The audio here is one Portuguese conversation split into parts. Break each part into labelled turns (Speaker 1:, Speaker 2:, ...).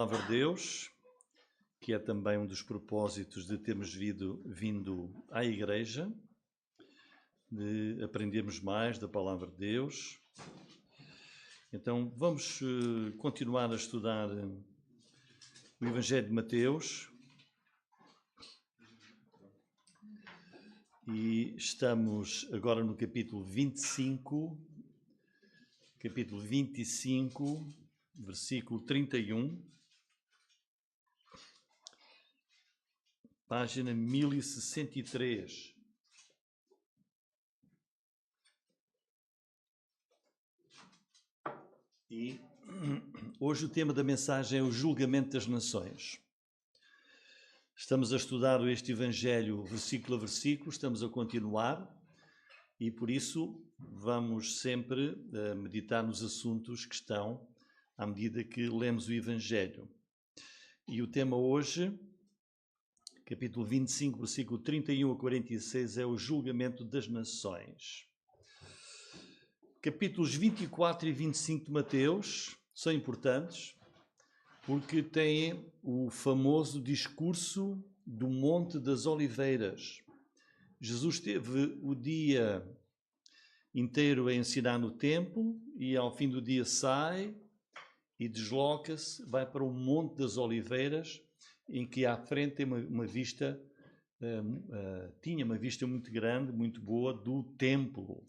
Speaker 1: Palavra de Deus, que é também um dos propósitos de termos vindo à igreja, de aprendermos mais da Palavra de Deus. Então vamos continuar a estudar o Evangelho de Mateus e estamos agora no capítulo 25, versículo 31. Página 1063. E hoje o tema da mensagem é o julgamento das nações. Estamos a estudar este Evangelho versículo a versículo, estamos a continuar e por isso vamos sempre meditar nos assuntos que estão à medida que lemos o Evangelho. E o tema hoje, capítulo 25, versículo 31 a 46, é o julgamento das nações. Capítulos 24 e 25 de Mateus são importantes porque têm o famoso discurso do Monte das Oliveiras. Jesus teve o dia inteiro a ensinar no templo e ao fim do dia sai e desloca-se, vai para o Monte das Oliveiras, em que à frente tem uma vista, tinha uma vista muito grande, muito boa do templo.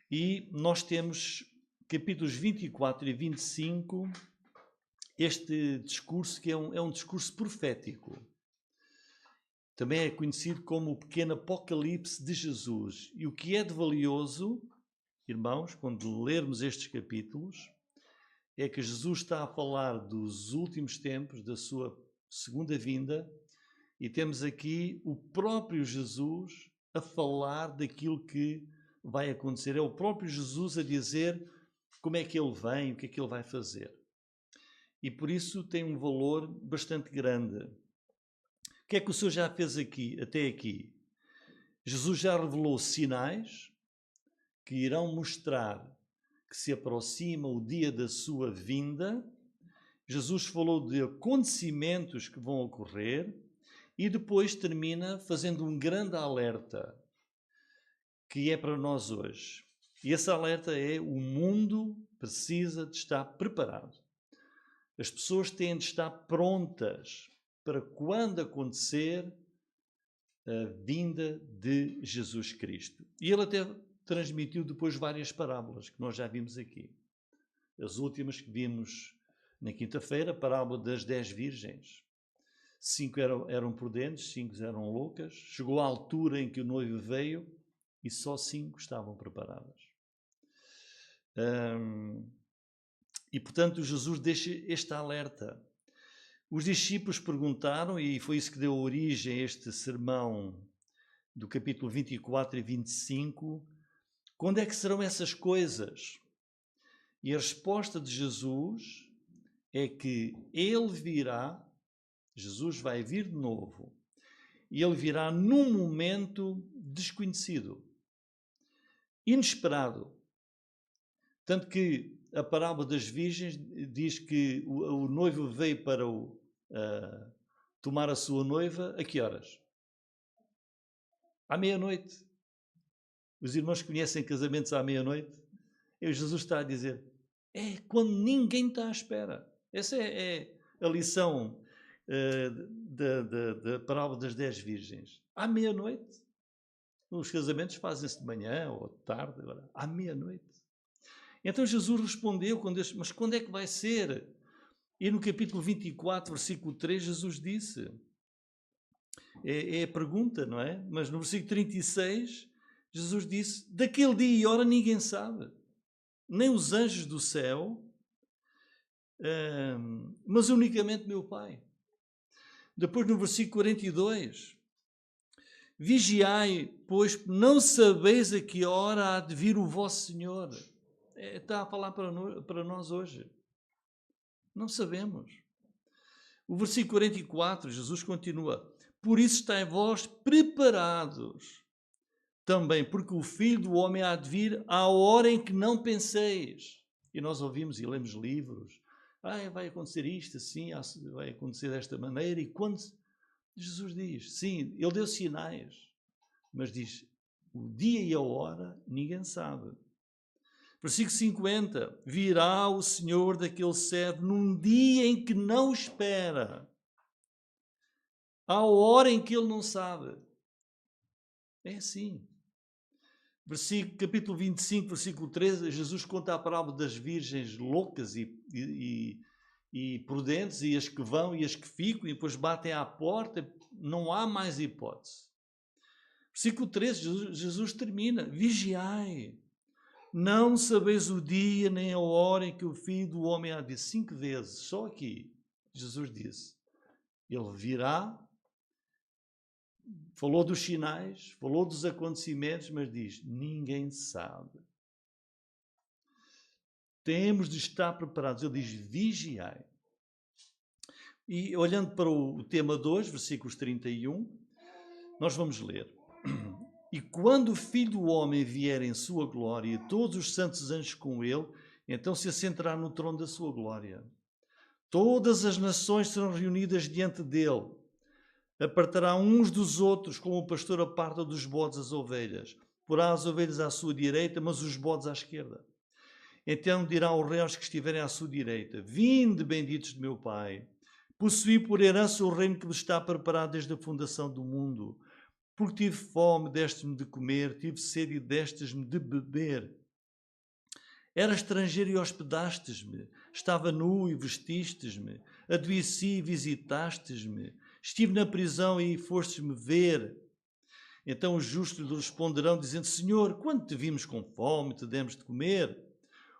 Speaker 1: E nós temos capítulos 24 e 25, este discurso que é um discurso profético. Também é conhecido como o pequeno Apocalipse de Jesus. E o que é de valioso, irmãos, quando lermos estes capítulos, é que Jesus está a falar dos últimos tempos, da sua segunda vinda, e temos aqui o próprio Jesus a falar daquilo que vai acontecer. É o próprio Jesus a dizer como é que ele vem, o que é que ele vai fazer. E por isso tem um valor bastante grande. O que é que o Senhor já fez aqui, até aqui? Jesus já revelou sinais que irão mostrar que se aproxima o dia da sua vinda. Jesus falou de acontecimentos que vão ocorrer e depois termina fazendo um grande alerta que é para nós hoje. E esse alerta é: o mundo precisa de estar preparado. As pessoas têm de estar prontas para quando acontecer a vinda de Jesus Cristo. E ele até transmitiu depois várias parábolas que nós já vimos aqui. As últimas que vimos na quinta-feira, a parábola das 10 virgens. 5 eram prudentes, 5 eram loucas. Chegou a altura em que o noivo veio e só 5 estavam preparadas. E, portanto, Jesus deixa este alerta. Os discípulos perguntaram, e foi isso que deu origem a este sermão do capítulo 24 e 25, quando é que serão essas coisas? E a resposta de Jesus é que ele virá, Jesus vai vir de novo, e ele virá num momento desconhecido, inesperado. Tanto que a parábola das virgens diz que o noivo veio para tomar a sua noiva a que horas? À meia-noite. Os irmãos conhecem casamentos à meia-noite? E Jesus está a dizer, é quando ninguém está à espera. Essa é a lição da parábola das 10 virgens. À meia-noite. Os casamentos fazem-se de manhã ou de tarde, agora, à meia-noite. Então Jesus respondeu, mas quando é que vai ser? E no capítulo 24, versículo 3, Jesus disse, é a pergunta, não é? Mas no versículo 36, Jesus disse, daquele dia e hora ninguém sabe, nem os anjos do céu, mas unicamente meu Pai. Depois no versículo 42, vigiai, pois não sabeis a que hora há de vir o vosso Senhor. Está a falar para nós hoje. Não sabemos. O versículo 44, Jesus continua, por isso estáis vós preparados também, porque o Filho do Homem há de vir à hora em que não penseis. E nós ouvimos e lemos livros vai acontecer isto, assim, vai acontecer desta maneira. E quando Jesus diz, sim, ele deu sinais, mas diz, o dia e a hora ninguém sabe. Versículo 50, virá o Senhor daquele servo num dia em que não espera, à hora em que ele não sabe. É assim. Capítulo 25, versículo 13, Jesus conta a parábola das virgens loucas e prudentes, e as que vão e as que ficam, e depois batem à porta, não há mais hipótese. Versículo 13, Jesus termina, vigiai, não sabeis o dia nem a hora em que o Filho do Homem há de vir. 5 vezes, só aqui, Jesus disse, ele virá, falou dos sinais, falou dos acontecimentos, mas diz, ninguém sabe. Temos de estar preparados. Ele diz, vigiai. E olhando para o tema 2, versículos 31, nós vamos ler. E quando o Filho do Homem vier em sua glória e todos os santos anjos com ele, então se assentará no trono da sua glória. Todas as nações serão reunidas diante dele. Apartará uns dos outros, como o pastor aparta dos bodes as ovelhas. Porá as ovelhas à sua direita, mas os bodes à esquerda. Então dirá ao rei aos que estiverem à sua direita, vinde, benditos de meu Pai, possuí por herança o reino que vos está preparado desde a fundação do mundo. Porque tive fome, deste-me de comer, tive sede e destes-me de beber. Era estrangeiro e hospedastes-me, estava nu e vestistes-me, adoeci e visitastes-me, estive na prisão e fostes-me ver. Então os justos lhe responderão, dizendo, Senhor, quando te vimos com fome, te demos de comer,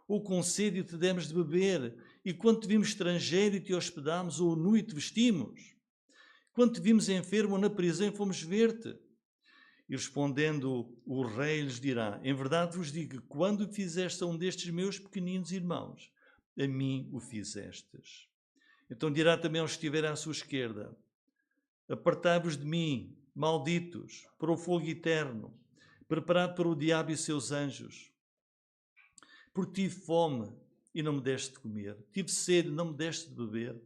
Speaker 1: ou com sede e te demos de beber, e quando te vimos estrangeiro e te hospedámos, ou nu e te vestimos? Quando te vimos enfermo ou na prisão e fomos ver-te? E respondendo o rei lhes dirá, em verdade vos digo que quando fizeste a um destes meus pequeninos irmãos, a mim o fizestes. Então dirá também aos que estiverem à sua esquerda, apartai-vos de mim, malditos, para o fogo eterno, preparado para o diabo e seus anjos. Porque tive fome e não me deste de comer, tive sede e não me deste de beber,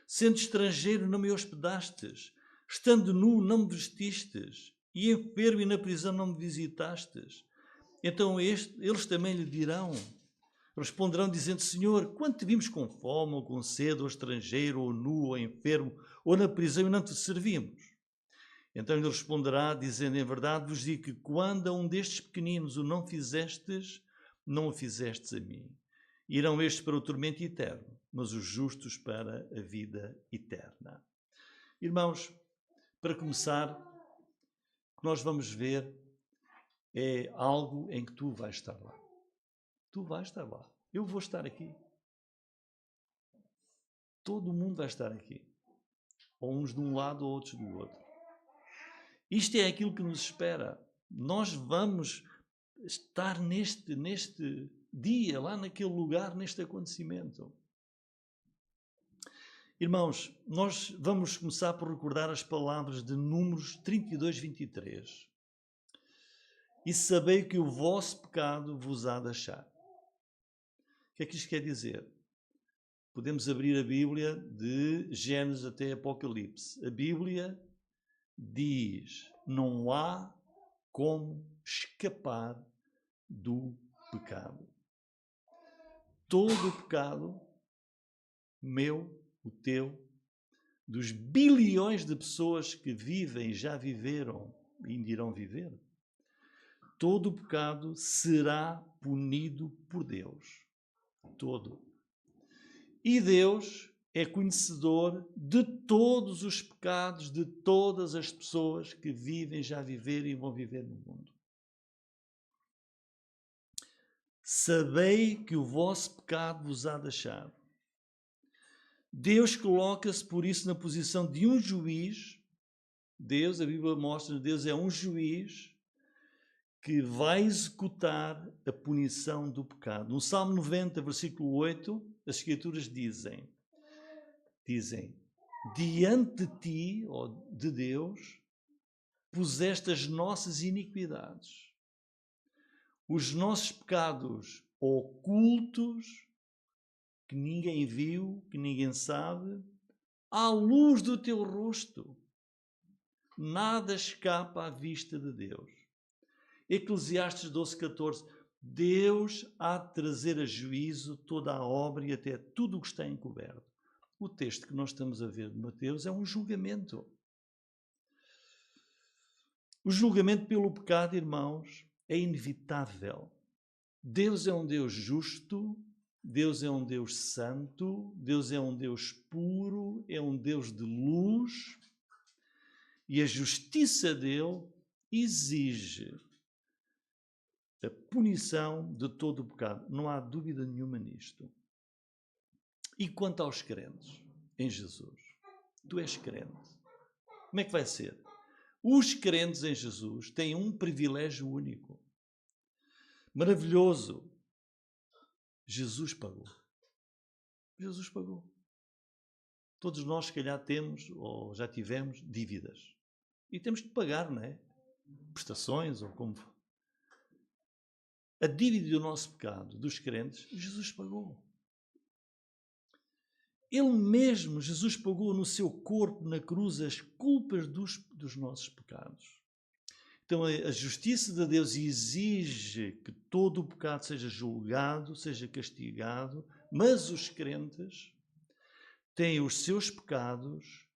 Speaker 1: sendo estrangeiro não me hospedastes, estando nu não me vestistes, e enfermo e na prisão não me visitastes. Então eles também lhe dirão, responderão dizendo, Senhor, quando te vimos com fome, ou com sede, ou estrangeiro, ou nu, ou enfermo, ou na prisão e não te servimos? Então ele responderá, dizendo, em verdade vos digo que quando a um destes pequeninos o não fizestes, não o fizestes a mim. Irão estes para o tormento eterno, mas os justos para a vida eterna. Irmãos, para começar, o que nós vamos ver é algo em que tu vais estar lá. Tu vais estar lá. Eu vou estar aqui. Todo mundo vai estar aqui. Ou uns de um lado ou outros do outro. Isto é aquilo que nos espera. Nós vamos estar neste dia, lá naquele lugar, neste acontecimento. Irmãos, nós vamos começar por recordar as palavras de Números 32, 23. E sabei que o vosso pecado vos há de achar. O que é que isto quer dizer? Podemos abrir a Bíblia de Gênesis até Apocalipse. A Bíblia diz, não há como escapar do pecado. Todo o pecado, meu, o teu, dos bilhões de pessoas que vivem, já viveram e ainda irão viver, todo o pecado será punido por Deus. Todo. E Deus é conhecedor de todos os pecados de todas as pessoas que vivem, já viveram e vão viver no mundo. Sabei que o vosso pecado vos há de achar. Deus coloca-se por isso na posição de um juiz. Deus, a Bíblia mostra, Deus é um juiz que vai executar a punição do pecado. No Salmo 90, versículo 8, as Escrituras dizem, diante de ti, ó de Deus, puseste as nossas iniquidades, os nossos pecados ocultos, que ninguém viu, que ninguém sabe, à luz do teu rosto. Nada escapa à vista de Deus. Eclesiastes 12:14. Deus há de trazer a juízo toda a obra e até tudo o que está encoberto. O texto que nós estamos a ver de Mateus é um julgamento. O julgamento pelo pecado, irmãos, é inevitável. Deus é um Deus justo, Deus é um Deus santo, Deus é um Deus puro, é um Deus de luz, e a justiça dele exige a punição de todo o pecado. Não há dúvida nenhuma nisto. E quanto aos crentes em Jesus? Tu és crente. Como é que vai ser? Os crentes em Jesus têm um privilégio único. Maravilhoso. Jesus pagou. Jesus pagou. Todos nós, se calhar, temos ou já tivemos dívidas. E temos que pagar, não é? Prestações ou como for. A dívida do nosso pecado, dos crentes, Jesus pagou. Ele mesmo, Jesus, pagou no seu corpo, na cruz, as culpas dos nossos pecados. Então a justiça de Deus exige que todo o pecado seja julgado, seja castigado, mas os crentes têm os seus pecados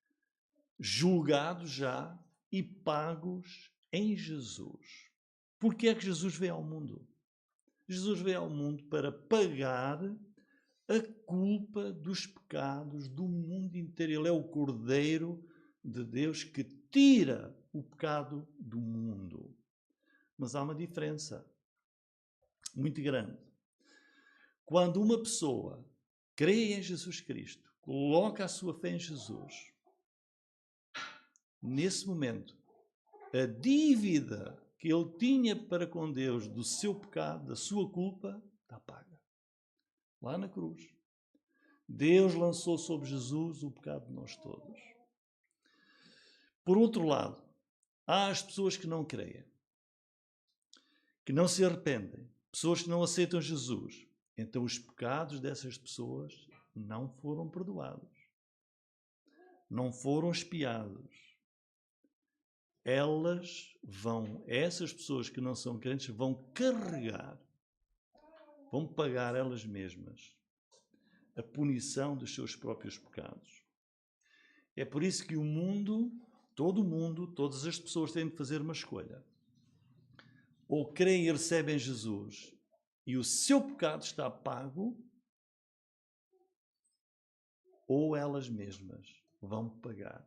Speaker 1: julgados já e pagos em Jesus. Porquê é que Jesus veio ao mundo? Jesus veio ao mundo para pagar a culpa dos pecados do mundo inteiro. Ele é o Cordeiro de Deus que tira o pecado do mundo. Mas há uma diferença muito grande. Quando uma pessoa crê em Jesus Cristo, coloca a sua fé em Jesus, nesse momento, a dívida que ele tinha para com Deus do seu pecado, da sua culpa, está paga. Lá na cruz. Deus lançou sobre Jesus o pecado de nós todos. Por outro lado, há as pessoas que não creem, que não se arrependem, pessoas que não aceitam Jesus. Então os pecados dessas pessoas não foram perdoados, não foram expiados. Essas pessoas que não são crentes vão carregar, vão pagar elas mesmas a punição dos seus próprios pecados. É por isso que o mundo, todas as pessoas têm de fazer uma escolha. Ou creem e recebem Jesus e o seu pecado está pago, ou elas mesmas vão pagar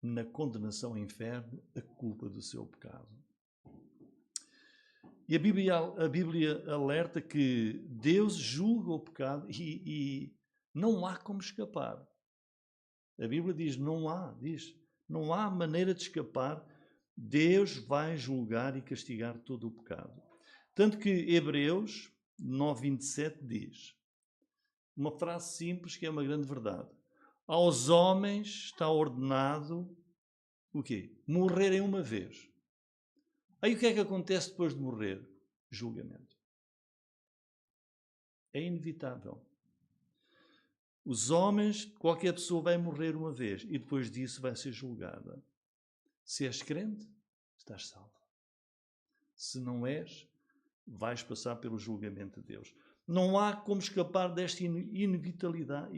Speaker 1: na condenação ao inferno a culpa do seu pecado. E a Bíblia alerta que Deus julga o pecado e não há como escapar. A Bíblia diz, não há maneira de escapar. Deus vai julgar e castigar todo o pecado. Tanto que Hebreus 9:27 diz, uma frase simples que é uma grande verdade. Aos homens está ordenado o quê? Morrerem uma vez. Aí o que é que acontece depois de morrer? Julgamento. É inevitável. Os homens, qualquer pessoa vai morrer uma vez e depois disso vai ser julgada. Se és crente, estás salvo. Se não és, vais passar pelo julgamento de Deus. Não há como escapar desta inevitabilidade.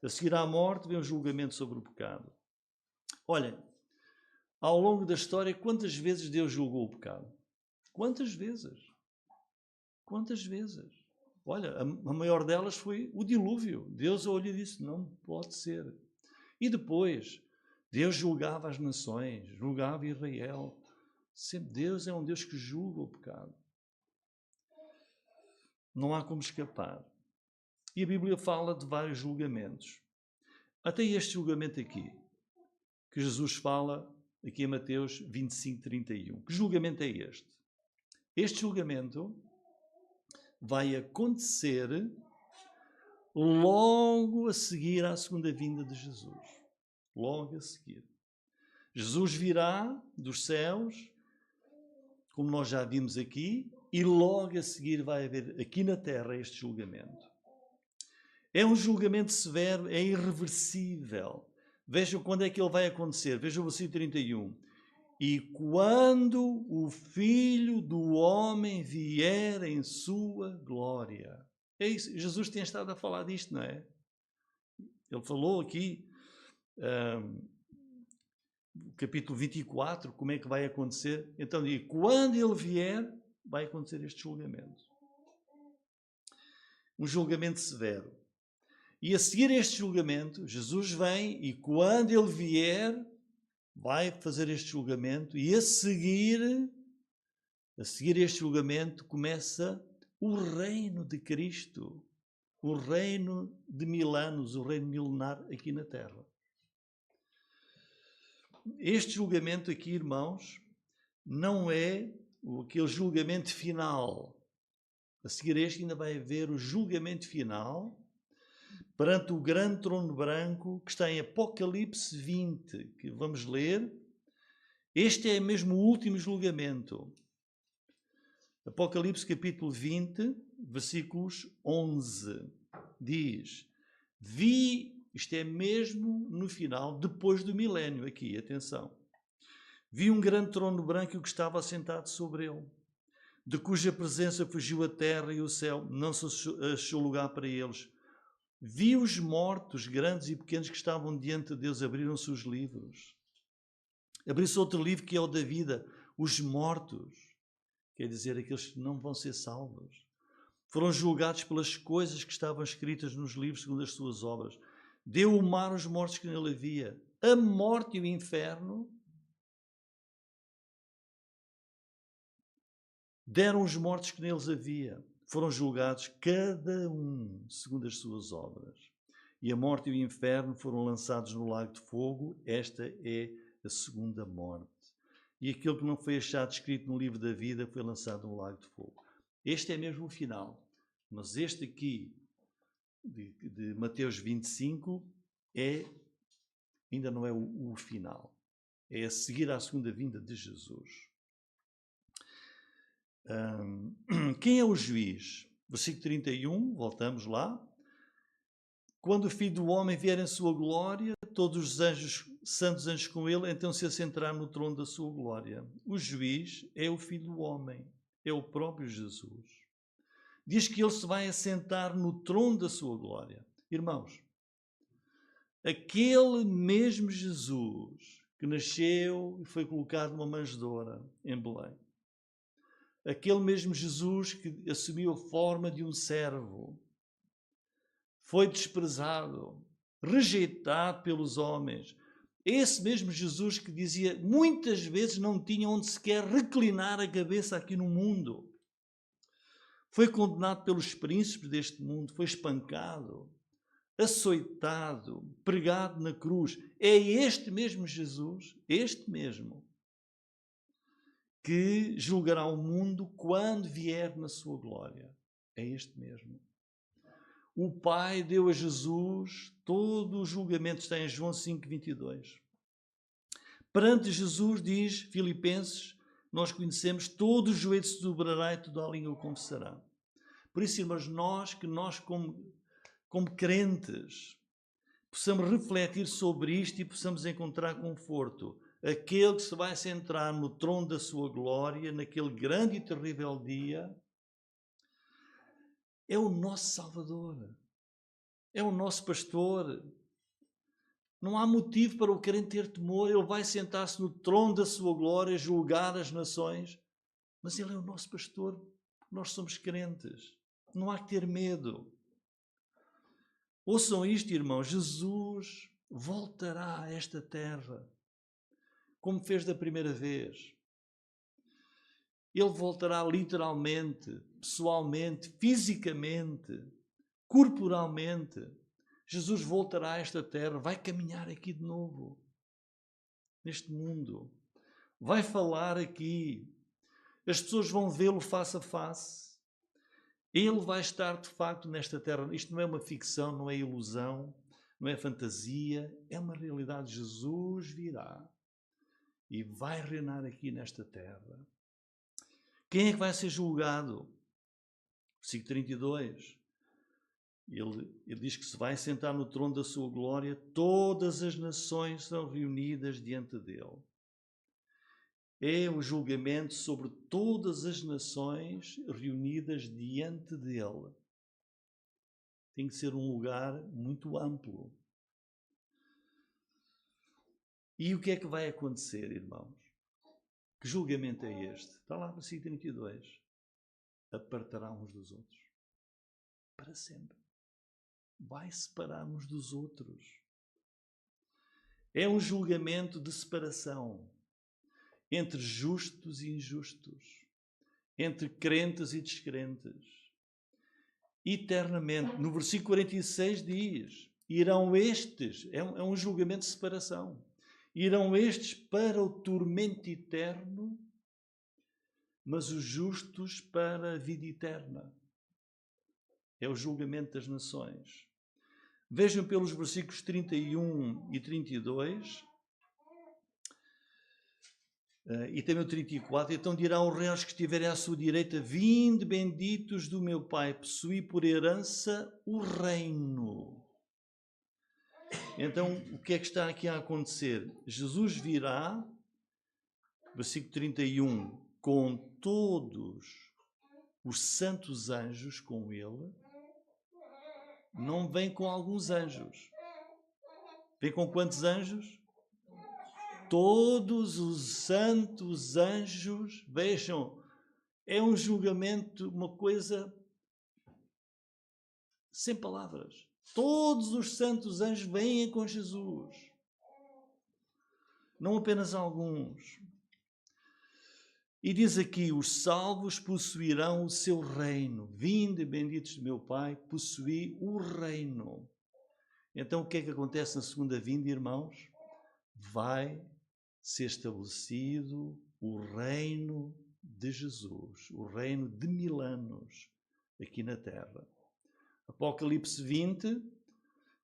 Speaker 1: A seguir à morte vem o julgamento sobre o pecado. Olhem, ao longo da história, quantas vezes Deus julgou o pecado? Quantas vezes? Quantas vezes? Olha, a maior delas foi o dilúvio. Deus olhou e disse, não pode ser. E depois, Deus julgava as nações, julgava Israel. Sempre Deus é um Deus que julga o pecado. Não há como escapar. E a Bíblia fala de vários julgamentos. Até este julgamento aqui, que Jesus fala aqui em Mateus 25:31. Que julgamento é este? Este julgamento vai acontecer logo a seguir à segunda vinda de Jesus. Logo a seguir. Jesus virá dos céus, como nós já vimos aqui, e logo a seguir vai haver aqui na terra este julgamento. É um julgamento severo, é irreversível. Vejam quando é que ele vai acontecer. Vejam o versículo 31. E quando o Filho do Homem vier em sua glória. É isso. Jesus tem estado a falar disto, não é? Ele falou aqui, capítulo 24, como é que vai acontecer. Então, e quando ele vier, vai acontecer este julgamento. Um julgamento severo. E a seguir este julgamento, Jesus vem e quando ele vier, vai fazer este julgamento e a seguir este julgamento começa o reino de Cristo, o reino de 1000 anos, o reino milenar aqui na terra. Este julgamento aqui, irmãos, não é aquele julgamento final. A seguir este ainda vai haver o julgamento final perante o grande trono branco que está em Apocalipse 20, que vamos ler. Este é mesmo o último julgamento. Apocalipse capítulo 20, versículos 11, diz: vi, isto é mesmo no final, depois do milénio, aqui, atenção. Vi um grande trono branco e o que estava assentado sobre ele, de cuja presença fugiu a terra e o céu, não se achou lugar para eles. Vi os mortos, grandes e pequenos, que estavam diante de Deus, abriram-se os livros. Abriu-se outro livro que é o da vida. Os mortos, quer dizer, aqueles que não vão ser salvos, foram julgados pelas coisas que estavam escritas nos livros segundo as suas obras. Deu o mar os mortos que nele havia. A morte e o inferno deram os mortos que neles havia. Foram julgados cada um segundo as suas obras. E a morte e o inferno foram lançados no lago de fogo. Esta é a segunda morte. E aquele que não foi achado escrito no livro da vida foi lançado no lago de fogo. Este é mesmo o final. Mas este aqui, de Mateus 25, ainda não é o final. É a seguir à segunda vinda de Jesus. Quem é o juiz? Versículo 31, voltamos lá. Quando o Filho do Homem vier em sua glória, todos os anjos, santos anjos com ele, então se assentará no trono da sua glória. O juiz é o Filho do Homem, é o próprio Jesus. Diz que ele se vai assentar no trono da sua glória. Irmãos, aquele mesmo Jesus que nasceu e foi colocado numa manjedoura em Belém, aquele mesmo Jesus que assumiu a forma de um servo, foi desprezado, rejeitado pelos homens. Esse mesmo Jesus que dizia muitas vezes não tinha onde sequer reclinar a cabeça aqui no mundo. Foi condenado pelos príncipes deste mundo, foi espancado, açoitado, pregado na cruz. É este mesmo Jesus, este mesmo, que julgará o mundo quando vier na sua glória. É este mesmo. O Pai deu a Jesus todo o julgamento, está em João 5:22. Perante Jesus, diz Filipenses, nós conhecemos, todo o joelho se dobrará e toda a língua o confessará. Por isso, irmãos, nós como crentes, possamos refletir sobre isto e possamos encontrar conforto. Aquele que se vai sentar no trono da sua glória, naquele grande e terrível dia, é o nosso Salvador, é o nosso pastor. Não há motivo para o crente ter temor. Ele vai sentar-se no trono da sua glória, julgar as nações, mas ele é o nosso pastor, porque nós somos crentes. Não há que ter medo. Ouçam isto, irmãos, Jesus voltará a esta terra, como fez da primeira vez. Ele voltará literalmente, pessoalmente, fisicamente, corporalmente. Jesus voltará a esta terra, vai caminhar aqui de novo, neste mundo. Vai falar aqui. As pessoas vão vê-lo face a face. Ele vai estar, de facto, nesta terra. Isto não é uma ficção, não é ilusão, não é fantasia, é uma realidade. Jesus virá e vai reinar aqui nesta terra. Quem é que vai ser julgado? Versículo 32. Ele diz que se vai sentar no trono da sua glória, todas as nações são reunidas diante dele. É o julgamento sobre todas as nações reunidas diante dele. Tem que ser um lugar muito amplo. E o que é que vai acontecer, irmãos? Que julgamento é este? Está lá no versículo 32. Apartará uns dos outros. Para sempre. Vai separar uns dos outros. É um julgamento de separação entre justos e injustos, entre crentes e descrentes. Eternamente. No versículo 46 diz, irão estes, é um julgamento de separação, irão estes para o tormento eterno, mas os justos para a vida eterna. É o julgamento das nações. Vejam pelos versículos 31 e 32, e também o 34, então dirá aos reis que estiverem à sua direita, vinde benditos do meu Pai, possuí por herança o reino. Então, o que é que está aqui a acontecer? Jesus virá, versículo 31, com todos os santos anjos com ele. Não vem com alguns anjos. Vem com quantos anjos? Todos os santos anjos. Vejam, é um julgamento, uma coisa sem palavras. Todos os santos anjos vêm com Jesus. Não apenas alguns. E diz aqui, os salvos possuirão o seu reino. Vinde, benditos do meu Pai, possuí o reino. Então, o que é que acontece na segunda vinda, irmãos? Vai ser estabelecido o reino de Jesus, o reino de 1000 anos aqui na Terra. Apocalipse 20,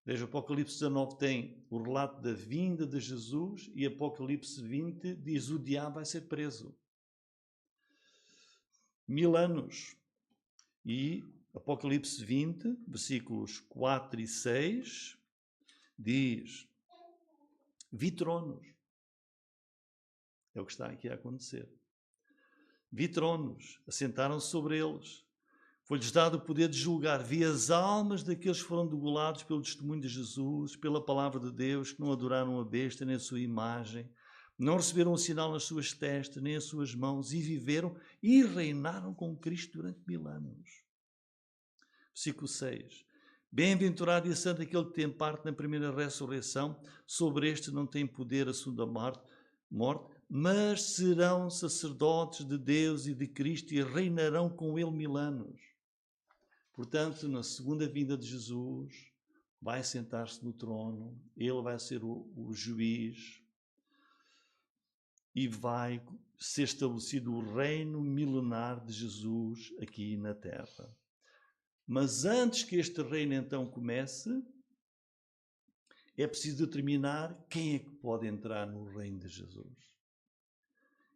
Speaker 1: veja, Apocalipse 19 tem o relato da vinda de Jesus e Apocalipse 20 diz o diabo vai ser preso. 1000 anos. E Apocalipse 20, versículos 4 e 6, diz, vi tronos. É o que está aqui a acontecer. Vi tronos, assentaram-se sobre eles. Foi-lhes dado o poder de julgar. Vi as almas daqueles que foram degolados pelo testemunho de Jesus, pela palavra de Deus, que não adoraram a besta nem a sua imagem, não receberam o sinal nas suas testas, nem as suas mãos, e viveram e reinaram com Cristo durante 1000 anos. Versículo 6. Bem-aventurado e santo aquele que tem parte na primeira ressurreição, sobre este não tem poder a segunda morte, mas serão sacerdotes de Deus e de Cristo e reinarão com ele 1000 anos. Portanto, na segunda vinda de Jesus, vai sentar-se no trono, ele vai ser o juiz e vai ser estabelecido o reino milenar de Jesus aqui na Terra. Mas antes que este reino então comece, é preciso determinar quem é que pode entrar no reino de Jesus.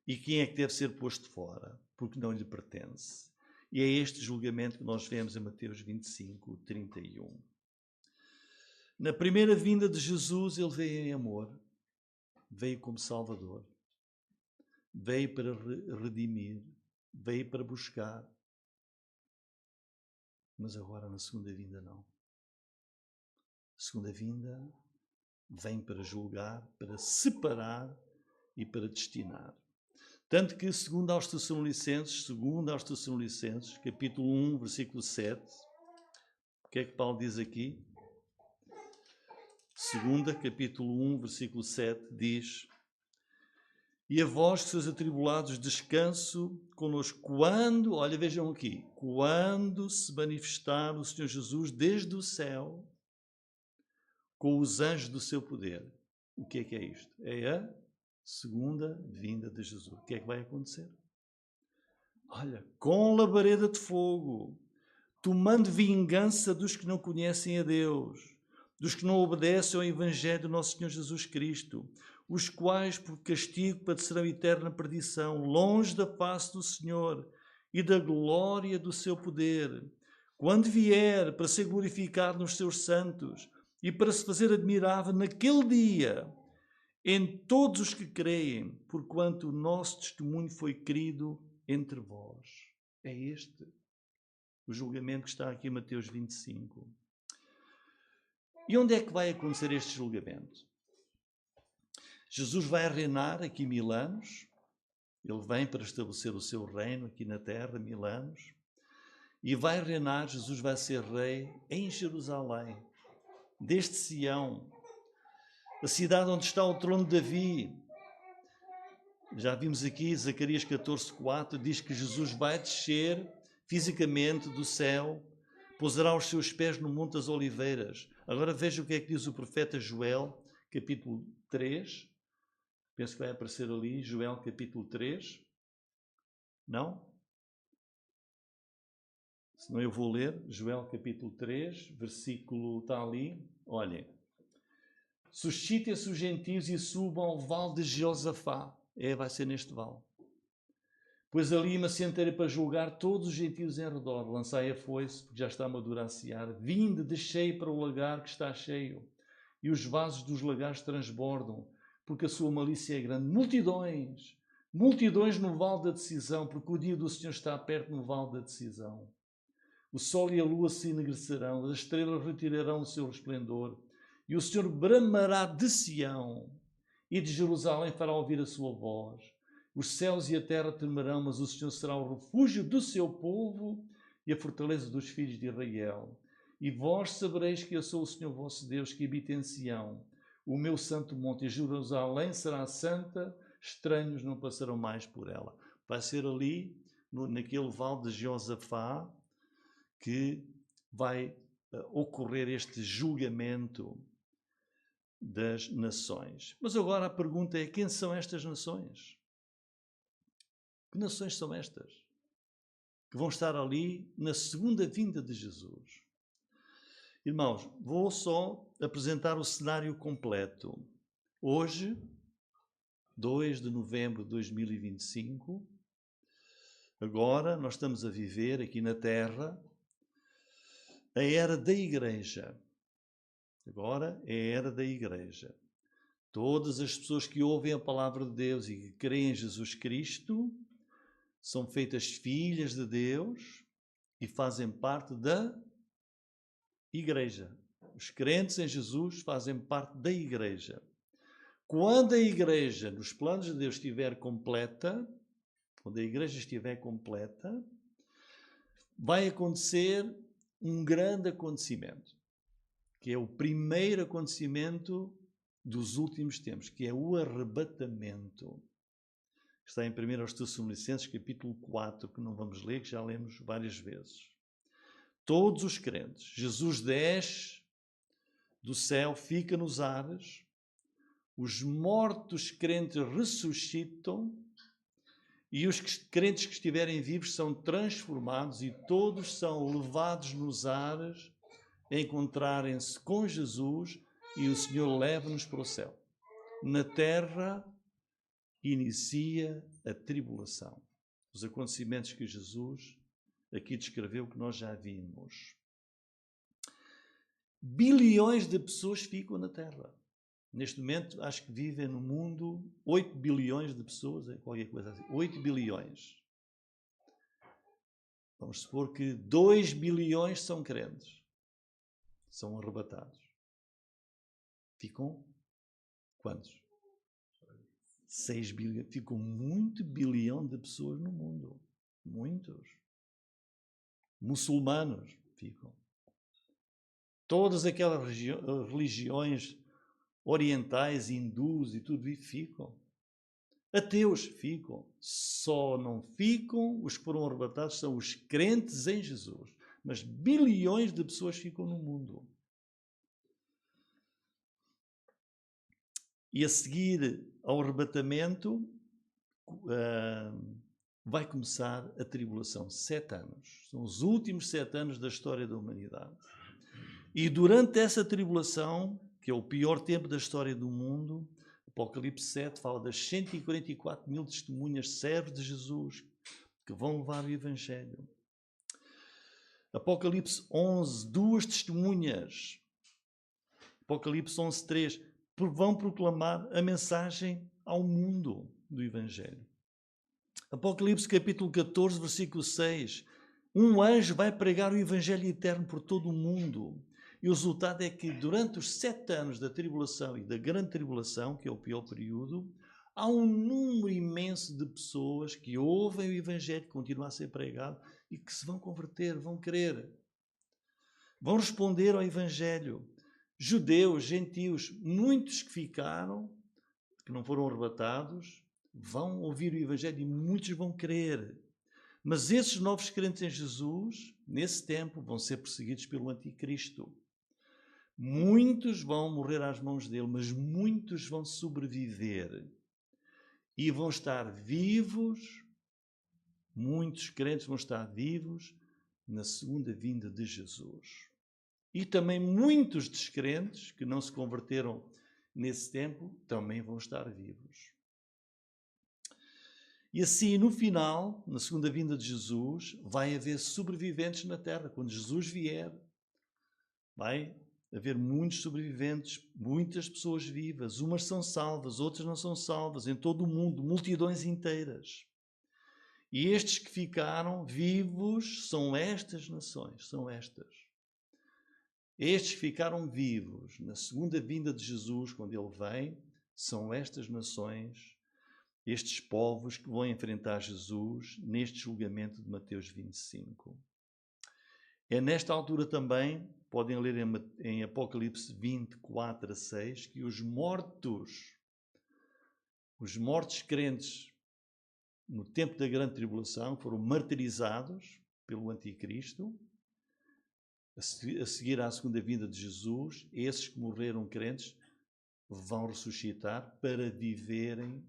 Speaker 1: E quem é que deve ser posto fora, porque não lhe pertence. E é este julgamento que nós vemos em Mateus 25, 31. Na primeira vinda de Jesus, ele veio em amor, veio como Salvador, veio para redimir, veio para buscar. Mas agora na segunda vinda não. A segunda vinda vem para julgar, para separar e para destinar. Tanto que, segundo aos Tessalonicenses, capítulo 1, versículo 7, o que é que Paulo diz aqui? Segunda, capítulo 1, versículo 7, diz: e a vós que sois atribulados, descanso connosco, quando, olha, vejam aqui, quando se manifestar o Senhor Jesus desde o céu, com os anjos do seu poder. O que é isto? É a segunda vinda de Jesus. O que é que vai acontecer? Olha, com labareda de fogo, tomando vingança dos que não conhecem a Deus, dos que não obedecem ao Evangelho do nosso Senhor Jesus Cristo, os quais por castigo padecerão eterna perdição, longe da face do Senhor, e da glória do seu poder, quando vier para ser glorificado nos seus santos e para se fazer admirável naquele dia em todos os que creem, porquanto o nosso testemunho foi querido entre vós. É este o julgamento que está aqui em Mateus 25. E onde é que vai acontecer este julgamento? Jesus vai reinar aqui 1000 anos. Ele vem para estabelecer o seu reino aqui na terra, 1000 anos. E vai reinar, Jesus vai ser rei em Jerusalém, deste Sião, a cidade onde está o trono de Davi. Já vimos aqui, Zacarias 14:4, diz que Jesus vai descer fisicamente do céu, pousará os seus pés no Monte das Oliveiras. Agora veja o que é que diz o profeta Joel, capítulo 3. Penso que vai aparecer ali, Joel, capítulo 3. Não? Senão eu vou ler, Joel, capítulo 3, versículo, está ali. Olhem. Suscitem-se os gentios e subam ao vale de Jeosafá. Vai ser neste vale. Pois ali me assentarei para julgar todos os gentios em redor. Lançai a foice, porque já está madura a seara. Vinde, descei para o lagar que está cheio. E os vasos dos lagares transbordam, porque a sua malícia é grande. Multidões, multidões no vale da decisão, porque o dia do Senhor está perto no vale da decisão. O sol e a lua se enegrecerão, as estrelas retirarão o seu resplendor. E o Senhor bramará de Sião, e de Jerusalém fará ouvir a sua voz. Os céus e a terra tremerão, mas o Senhor será o refúgio do seu povo e a fortaleza dos filhos de Israel. E vós sabereis que eu sou o Senhor vosso Deus, que habita em Sião, o meu santo monte, e Jerusalém será santa, estranhos não passarão mais por ela. Vai ser ali, naquele vale de Jeosafá, que vai ocorrer este julgamento das nações. Mas agora a pergunta é: quem são estas nações? Que nações são estas que vão estar ali na segunda vinda de Jesus? Irmãos, vou só apresentar o cenário completo. Hoje, 2 de novembro de 2025, agora nós estamos a viver aqui na Terra a era da Igreja. Agora é a era da Igreja. Todas as pessoas que ouvem a palavra de Deus e que creem em Jesus Cristo são feitas filhas de Deus e fazem parte da Igreja. Os crentes em Jesus fazem parte da Igreja. Quando a Igreja, nos planos de Deus, estiver completa, quando a Igreja estiver completa, vai acontecer um grande acontecimento, que é o primeiro acontecimento dos últimos tempos, que é o arrebatamento. Está em 1 Tessalonicenses, capítulo 4, que não vamos ler, que já lemos várias vezes. Todos os crentes, Jesus desce do céu, fica nos ares, os mortos crentes ressuscitam e os crentes que estiverem vivos são transformados e todos são levados nos ares a encontrarem-se com Jesus e o Senhor leva-nos para o céu. Na terra inicia a tribulação. Os acontecimentos que Jesus aqui descreveu, que nós já vimos. Bilhões de pessoas ficam na terra. Neste momento, acho que vivem no mundo 8 bilhões de pessoas, qualquer coisa assim. 8 bilhões. Vamos supor que 2 bilhões são crentes. São arrebatados. Ficam quantos? 6 bilhões. Ficam muito bilhão de pessoas no mundo. Muitos. Muçulmanos ficam. Todas aquelas religiões orientais, hindus e tudo isso ficam. Ateus ficam. Só não ficam, os que foram arrebatados são os crentes em Jesus. Mas bilhões de pessoas ficam no mundo. E a seguir ao arrebatamento, vai começar a tribulação. 7 anos. São os últimos 7 anos da história da humanidade. E durante essa tribulação, que é o pior tempo da história do mundo, Apocalipse 7 fala das 144 mil testemunhas, servos de Jesus, que vão levar o Evangelho. Apocalipse 11, 2 testemunhas. Apocalipse 11, 3, vão proclamar a mensagem ao mundo do Evangelho. Apocalipse capítulo 14, versículo 6, um anjo vai pregar o Evangelho eterno por todo o mundo. E o resultado é que durante os 7 anos da tribulação e da grande tribulação, que é o pior período, há um número imenso de pessoas que ouvem o Evangelho, que continua a ser pregado, e que se vão converter, vão crer. Vão responder ao Evangelho. Judeus, gentios, muitos que ficaram, que não foram arrebatados, vão ouvir o Evangelho e muitos vão crer. Mas esses novos crentes em Jesus, nesse tempo, vão ser perseguidos pelo Anticristo. Muitos vão morrer às mãos dele, mas muitos vão sobreviver e vão estar vivos. Muitos crentes vão estar vivos na segunda vinda de Jesus. E também muitos descrentes que não se converteram nesse tempo também vão estar vivos. E assim, no final, na segunda vinda de Jesus, vai haver sobreviventes na terra. Quando Jesus vier, vai haver muitos sobreviventes, muitas pessoas vivas. Umas são salvas, outras não são salvas, em todo o mundo, multidões inteiras. E estes que ficaram vivos são estas nações, são estas. Estes que ficaram vivos na segunda vinda de Jesus, quando ele vem, são estas nações, estes povos que vão enfrentar Jesus neste julgamento de Mateus 25. É nesta altura também, podem ler em Apocalipse 24 a 6, que os mortos crentes no tempo da grande tribulação foram martirizados pelo Anticristo. A seguir à segunda vinda de Jesus, esses que morreram crentes vão ressuscitar para viverem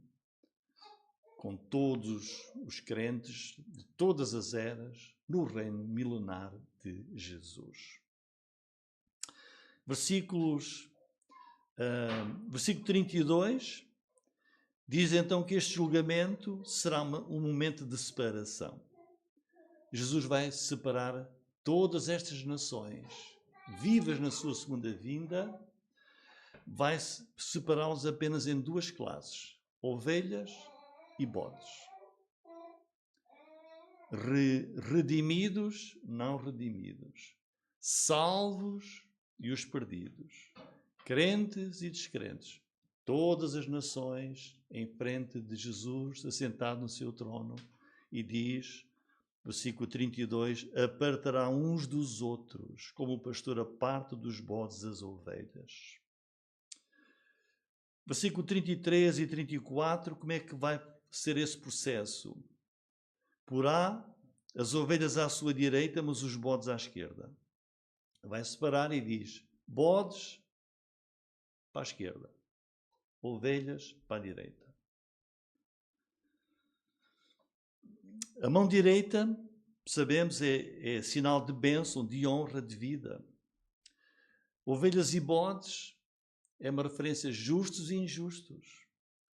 Speaker 1: com todos os crentes de todas as eras no reino milenar de Jesus. Versículo 32 diz então que este julgamento será um momento de separação. Jesus vai separar todas estas nações vivas na sua segunda vinda, vai separá-los apenas em 2 classes, ovelhas e bodes. Redimidos, não redimidos. Salvos e os perdidos. Crentes e descrentes. Todas as nações em frente de Jesus, assentado no seu trono, e diz, versículo 32, apartará uns dos outros, como o pastor aparta dos bodes as ovelhas. Versículo 33 e 34, como é que vai ser esse processo? Porá as ovelhas à sua direita, mas os bodes à esquerda. Vai separar e diz, bodes para a esquerda, ovelhas para a direita. A mão direita, sabemos, é sinal de bênção, de honra, de vida. Ovelhas e bodes é uma referência a justos e injustos.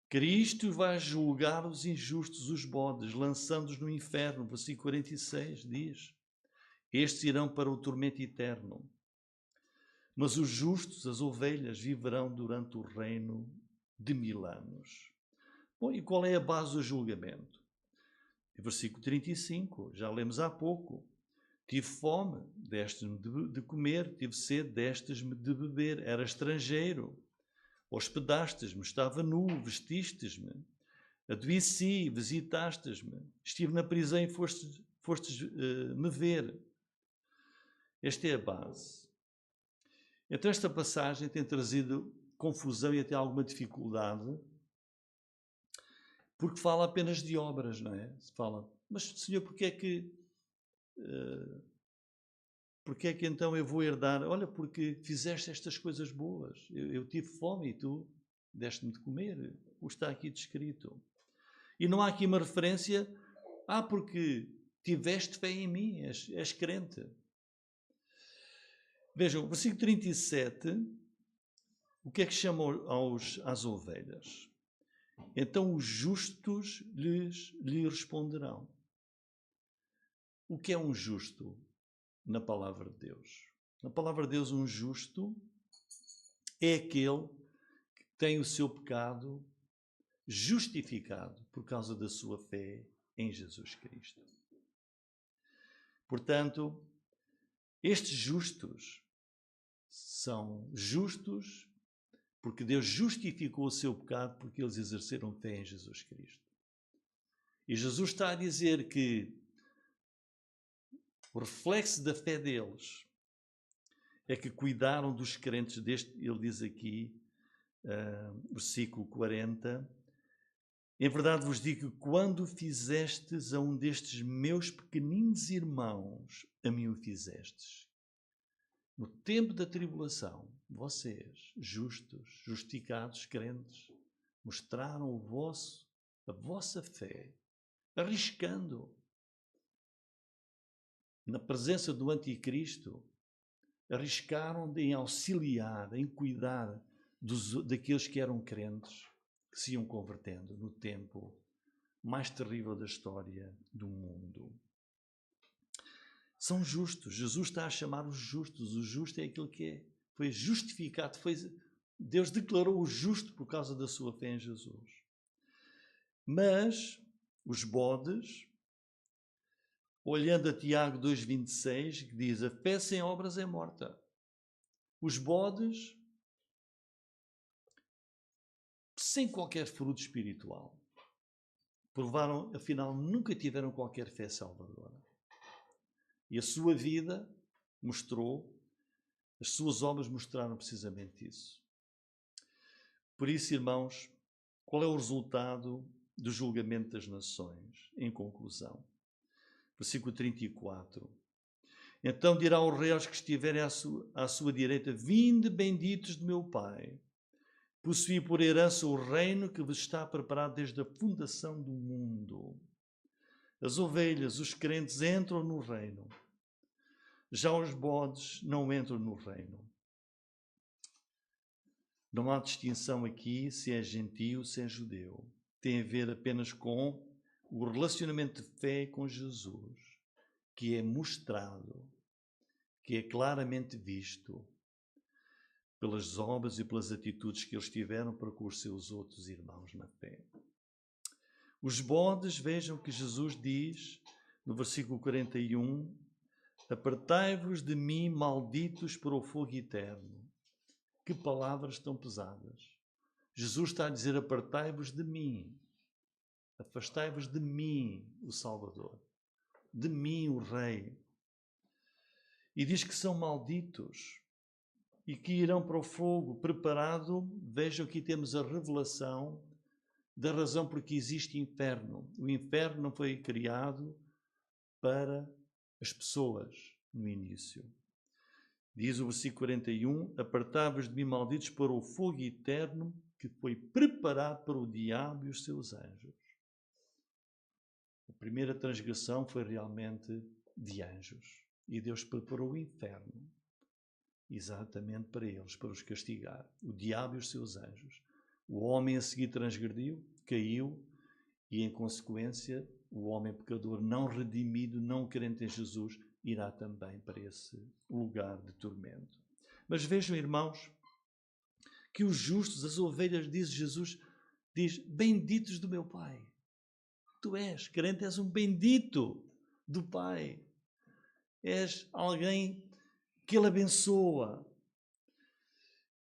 Speaker 1: Cristo vai julgar os injustos, os bodes, lançando-os no inferno. Versículo 46 diz, estes irão para o tormento eterno. Mas os justos, as ovelhas, viverão durante o reino de 1000 anos. Bom, e qual é a base do julgamento? Versículo 35, já lemos há pouco. Tive fome, deste-me de comer, tive sede, destes-me de beber, era estrangeiro, hospedastes-me, estava nu, vestistes-me, adoeci, visitastes-me, estive na prisão e fostes me ver. Esta é a base. Então esta passagem tem trazido confusão e até alguma dificuldade, porque fala apenas de obras, não é? Se fala, mas Senhor, porque é que então eu vou herdar? Olha, porque fizeste estas coisas boas. Eu tive fome e tu deste-me de comer. O está aqui descrito. E não há aqui uma referência, porque tiveste fé em mim, és crente. Vejam, versículo 37, o que é que chama às ovelhas? Então os justos lhe responderão. O que é um justo na palavra de Deus? Na palavra de Deus, um justo é aquele que tem o seu pecado justificado por causa da sua fé em Jesus Cristo. Portanto, estes justos são justos porque Deus justificou o seu pecado porque eles exerceram fé em Jesus Cristo. E Jesus está a dizer que o reflexo da fé deles é que cuidaram dos crentes ele diz aqui, versículo 40, em verdade vos digo que quando fizestes a um destes meus pequeninos irmãos, a mim o fizestes. No tempo da tribulação, vocês, justos, justificados, crentes, mostraram a vossa fé, arriscando na presença do anticristo, arriscaram em auxiliar, em cuidar daqueles que eram crentes, que se iam convertendo no tempo mais terrível da história do mundo. São justos. Jesus está a chamar os justos. O justo é aquele que foi justificado. Deus declarou o justo por causa da sua fé em Jesus. Mas os bodes, olhando a Tiago 2,26, que diz: a fé sem obras é morta. Os bodes, sem qualquer fruto espiritual, provaram, afinal, nunca tiveram qualquer fé salvadora. E a sua vida mostrou, as suas obras mostraram precisamente isso. Por isso, irmãos, qual é o resultado do julgamento das nações? Em conclusão, versículo 34. Então dirá o rei aos que estiverem à sua direita: vinde, benditos de meu Pai, possuí por herança o reino que vos está preparado desde a fundação do mundo. As ovelhas, os crentes, entram no reino. Já os bodes não entram no reino. Não há distinção aqui se é gentio, se é judeu. Tem a ver apenas com o relacionamento de fé com Jesus, que é mostrado, que é claramente visto pelas obras e pelas atitudes que eles tiveram para com os seus outros irmãos na fé. Os bodes, vejam que Jesus diz no versículo 41, apartai-vos de mim, malditos, para o fogo eterno. Que palavras tão pesadas. Jesus está a dizer: apartai-vos de mim, afastai-vos de mim, o Salvador, de mim, o Rei. E diz que são malditos e que irão para o fogo preparado. Vejam, aqui temos a revelação da razão por que existe inferno. O inferno não foi criado para as pessoas no início. Diz o versículo 41, apartai-vos de mim, malditos, para o fogo eterno que foi preparado para o diabo e os seus anjos. A primeira transgressão foi realmente de anjos. E Deus preparou o inferno exatamente para eles, para os castigar. O diabo e os seus anjos. O homem a seguir transgrediu, caiu, e em consequência o homem pecador não redimido, não crente em Jesus, irá também para esse lugar de tormento. Mas vejam, irmãos, que os justos, as ovelhas, diz Jesus, diz: benditos do meu Pai. Tu és crente, és um bendito do Pai. És alguém que Ele abençoa.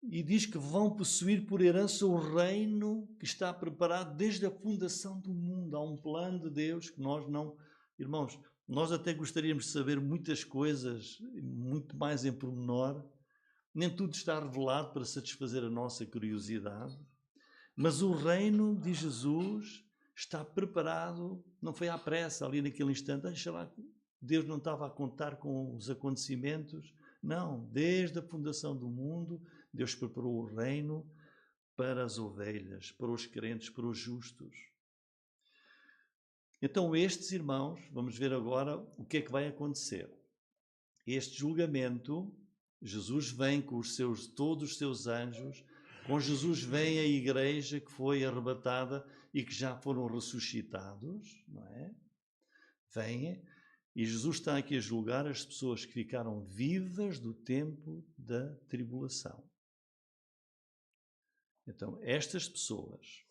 Speaker 1: E diz que vão possuir por herança o reino que está preparado desde a fundação do mundo. Há um plano de Deus que nós não... Irmãos, nós até gostaríamos de saber muitas coisas, muito mais em pormenor. Nem tudo está revelado para satisfazer a nossa curiosidade. Mas o reino de Jesus está preparado, não foi à pressa, ali naquele instante. Deixa lá, Deus não estava a contar com os acontecimentos. Não, desde a fundação do mundo, Deus preparou o reino para as ovelhas, para os crentes, para os justos. Então estes irmãos, vamos ver agora o que é que vai acontecer. Este julgamento, Jesus vem com todos os seus anjos, com Jesus vem a igreja que foi arrebatada e que já foram ressuscitados, não é? Vêm, E Jesus está aqui a julgar as pessoas que ficaram vivas do tempo da tribulação. Então, estas pessoas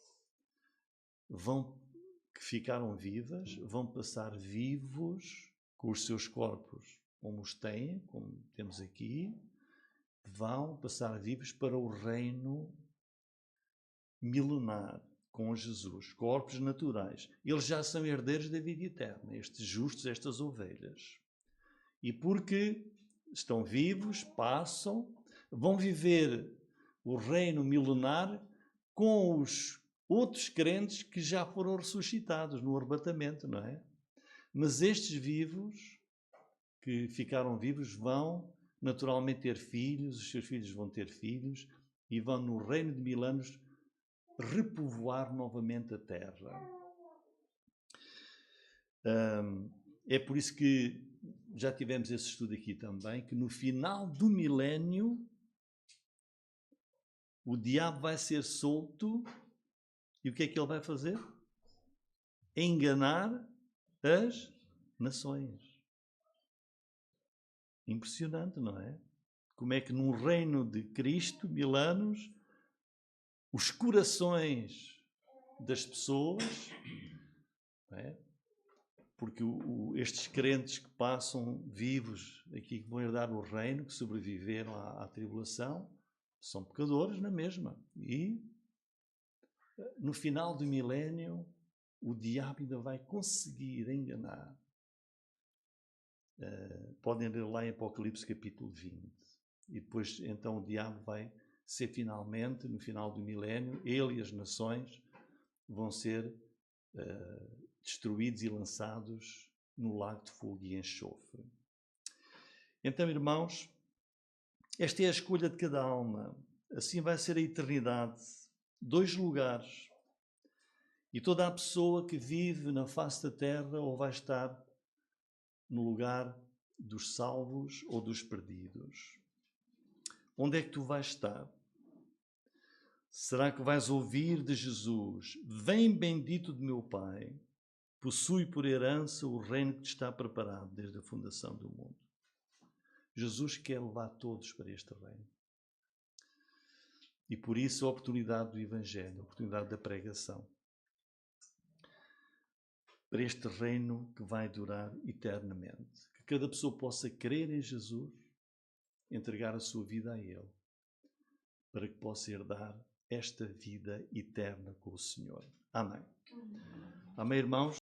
Speaker 1: que ficaram vivas, vão passar vivos com os seus corpos, como os têm, como temos aqui, vão passar vivos para o reino milenar com Jesus, corpos naturais. Eles já são herdeiros da vida eterna, estes justos, estas ovelhas. E porque estão vivos, passam, vão viver o reino milenar com os outros crentes que já foram ressuscitados no arrebatamento, não é? Mas estes vivos, que ficaram vivos, vão naturalmente ter filhos, os seus filhos vão ter filhos e vão no reino de 1000 anos repovoar novamente a terra. É por isso que já tivemos esse estudo aqui também, que no final do milénio o diabo vai ser solto e o que é que ele vai fazer? Enganar as nações. Impressionante, não é? Como é que num reino de Cristo, 1000 anos, os corações das pessoas, não é? Porque estes crentes que passam vivos aqui, que vão herdar o reino, que sobreviveram à tribulação, são pecadores na mesma. E no final do milénio, o diabo ainda vai conseguir enganar. Podem ler lá em Apocalipse capítulo 20. E depois, então, o diabo vai ser finalmente, no final do milénio, ele e as nações vão ser destruídos e lançados no lago de fogo e enxofre. Então, irmãos, esta é a escolha de cada alma. Assim vai ser a eternidade. 2 lugares. E toda a pessoa que vive na face da terra ou vai estar no lugar dos salvos ou dos perdidos. Onde é que tu vais estar? Será que vais ouvir de Jesus: vem bendito de meu Pai, possui por herança o reino que te está preparado desde a fundação do mundo? Jesus quer levar todos para este reino. E por isso a oportunidade do Evangelho, a oportunidade da pregação. Para este reino que vai durar eternamente. Que cada pessoa possa crer em Jesus, entregar a sua vida a Ele, para que possa herdar esta vida eterna com o Senhor. Amém. Amém, irmãos?